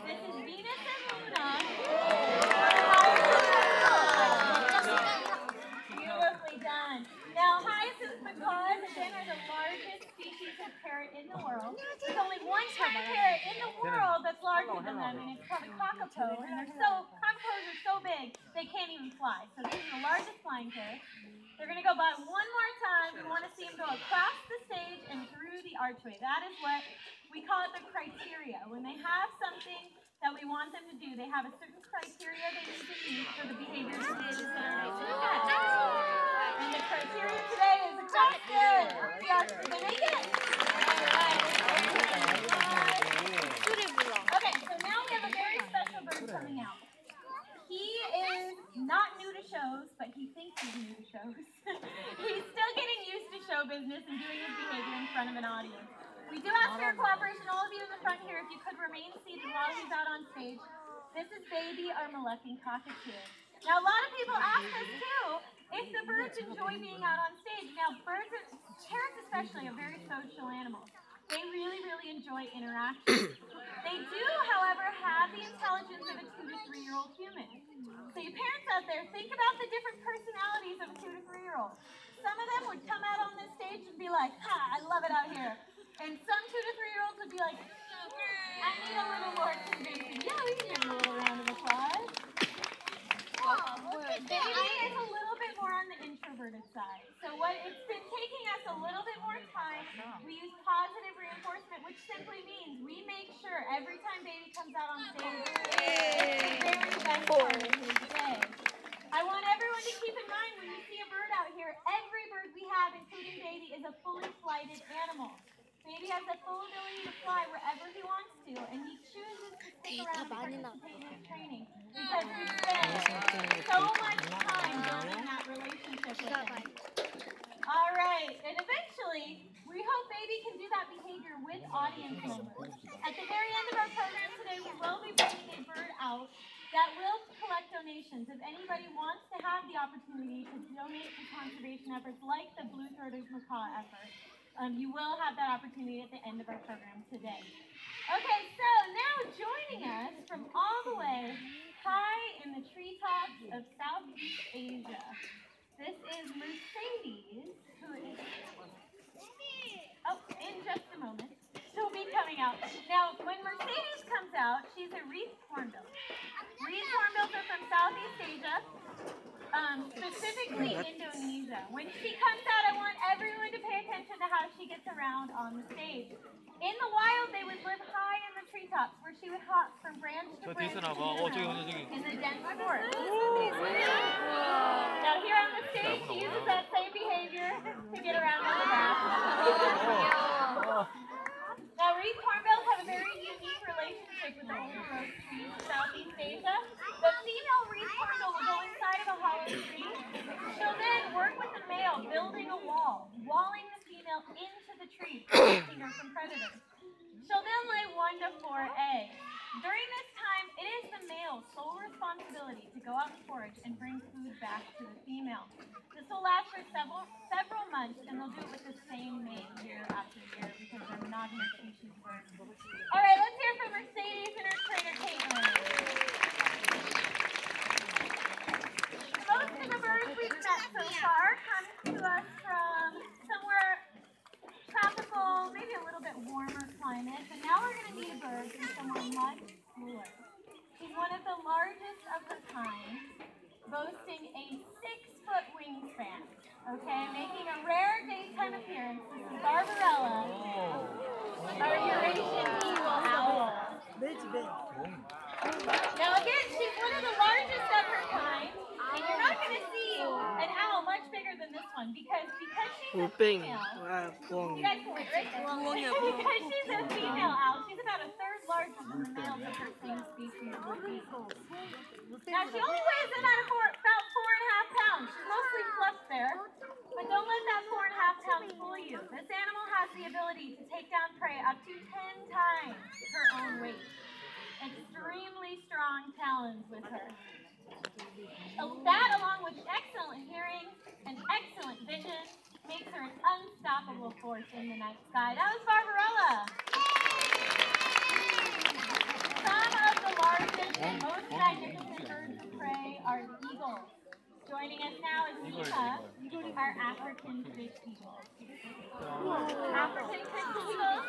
This is Venus and Luna. Beautifully done. Now, hyacinth macaws, again, are the largest species of parrot in the world. There's only one kind of parrot in the world that's larger than them, and it's called a kakapo. And kakapos are so big, they can't even fly. So these are the largest flying parrots. They're going to go by one more time. We want to see them go across the stage and through the archway. That is what we call it the criteria. When they have something that we want them to do, they have a certain criteria they need to meet for the behavior to be success. And the criteria today is across good. Did they make it? Okay, so now we have a very special bird coming out. He is not new to shows, but he thinks he's new to shows. He's still getting used to show business and doing his behavior in front of an audience. We do ask for your cooperation, all of you in the front here, if you could remain seated while he's out on stage. This is baby our Moluccan cockatoo. Now, a lot of people ask us, too, if the birds enjoy being out on stage. Now, parrots especially, are very social animals. They really, really enjoy interaction. They do, however, have the intelligence of a 2 to 3-year-old human. So you parents out there, think about the different personalities of a 2 to 3-year-old. Some of them would come out on this stage and be like, ha, I love it out here. And some 2 to 3-year-olds would be like, I need a little more convincing. Yeah, we can give them a little round of applause. Baby is a little bit more on the introverted side. So it's been taking us a little bit more time. We use positive reinforcement, which simply means we make sure every time baby comes out on stage, it's the very best part of his day. I want everyone to keep in mind when you see a bird out here, every bird we have, including baby, is a fully flighted animal. Baby has the full ability to fly wherever he wants to, and he chooses to stick around and participate in his training because we spend so much time building that relationship with him. All right, and eventually, we hope baby can do that behavior with audience members. At the very end of our program today, we will be bringing a bird out that will collect donations. If anybody wants to have the opportunity to donate to conservation efforts like the blue-throated macaw effort, you will have that opportunity at the end of our program today. Okay, so now joining us from all the way high in the treetops of Southeast Asia, this is Mercedes, who is, in just a moment, she'll be coming out. Now, when Mercedes comes out, she's a wreathed hornbill. Wreathed hornbills are from Southeast Asia, specifically Indonesia. When she comes out, I want everyone to pay attention to how she gets around on the stage. In the wild, they would live high in the treetops, where she would hop from branch to branch in the dense forest. Now here on the stage, she uses that same behavior to get around on the back. Now, wreathed hornbills have a very unique relationship with the old-growth trees of Southeast Asia. The female wreathed hornbill will go inside of a hollow tree. She'll then work with the male, building a wall, walling the female into the tree, protecting her from predators. She'll then lay 1 to 4 eggs. During this time, it is the male's sole responsibility to go out and forage and bring food back to the female. This will last for several months, and they'll do it with the same mate year after year because they're monogamous species birds. All right, let's hear from Mercedes and her trainer, Caitlin. Most of the birds we've met so far come to us from somewhere tropical, maybe a little bit warmer climate, but now we're going to meet a bird from somewhere much cooler. She's one of the largest of her kind, boasting a 6-foot wingspan, okay, making a rare daytime appearance. This is Barbarella, our Eurasian eagle owl. Now again, she's one of the largest of her kind, and you're not going to see an owl much bigger than this one because she's a female. You guys can wait right there. Because she's a female owl, she's about a third larger than the males of her same species. Now she only weighs in at about 4.5 pounds. She's mostly fluff there, but don't let that 4.5 pounds fool you. This animal has the ability to take down prey up to 10 times her own weight. Extremely strong talons with her. That, along with excellent hearing and excellent vision, makes her an unstoppable force in the night sky. That was Barbarella. So some of the largest and most magnificent birds of prey are the eagles. Joining us now is Lisa, our African fish eagle. African fish eagles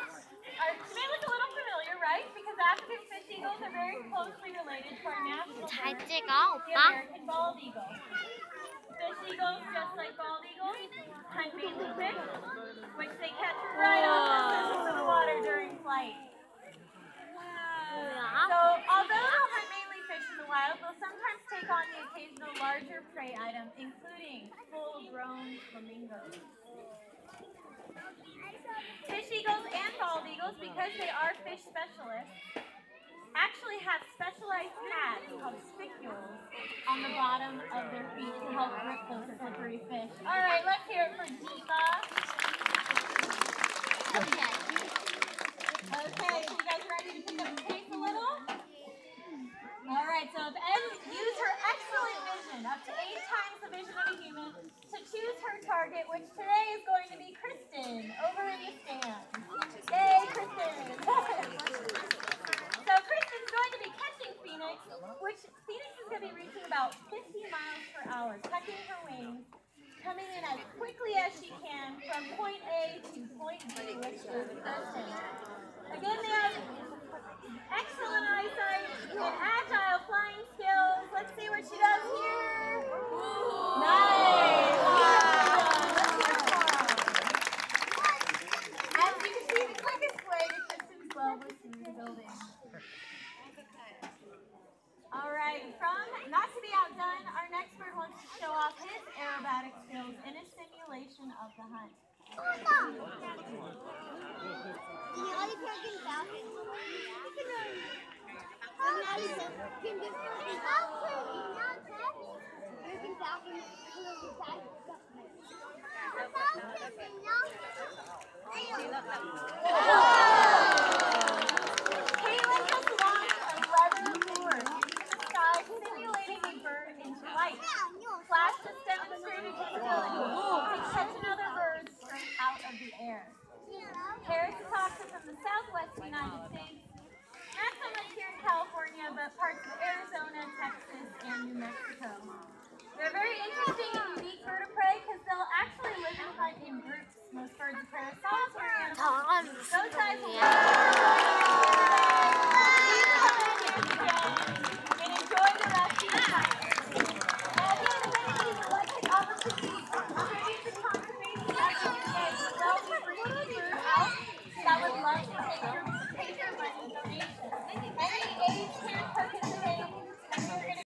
may look a little familiar, right? Because African fish eagles are very closely related to our national bird, the American bald eagle. Fish eagles, just like bald eagles, hunt mainly fish, which they catch right off the surface of the water during flight. So, although they'll hunt mainly fish in the wild, they'll sometimes take on the occasional larger prey item, including full-grown flamingos. Fish eagles and bald eagles, because they are fish specialists, actually have specialized pads called spicules on the bottom of their feet to help grip those slippery fish. All right, let's hear it for Diva. Okay, so you guys ready to pick up the pace a little? All right, so if Em used her excellent vision, up to 8 times the vision of a human, to choose her target, which today is going to be Kristen, over in the stands. Yay, Kristen! So Kristen's going to be catching Phoenix, which Phoenix is going to be reaching about 50 miles per hour, tucking her wings, coming in as quickly as she can from point A to point B, which is Kristen. Again, they have excellent eyesight and agile flying skills. Let's see what she does here. Nice! As you can see, the quickest way to Kristen's glove was through the building. All right, from not to be outdone, our next bird wants to show off his aerobatic skills in a simulation of the hunt. Caitlin just launched a leather lure into the sky, simulating a bird in flight. Flash just demonstrated his ability to catch another bird straight out of the air. Harris Coxa from the southwest United States, not so much here in California, but parts of Arizona, Texas, and New Mexico. They're a very interesting and unique bird of prey because they'll actually live and hunt in groups. Most birds of prey are solitary animals. Those guys will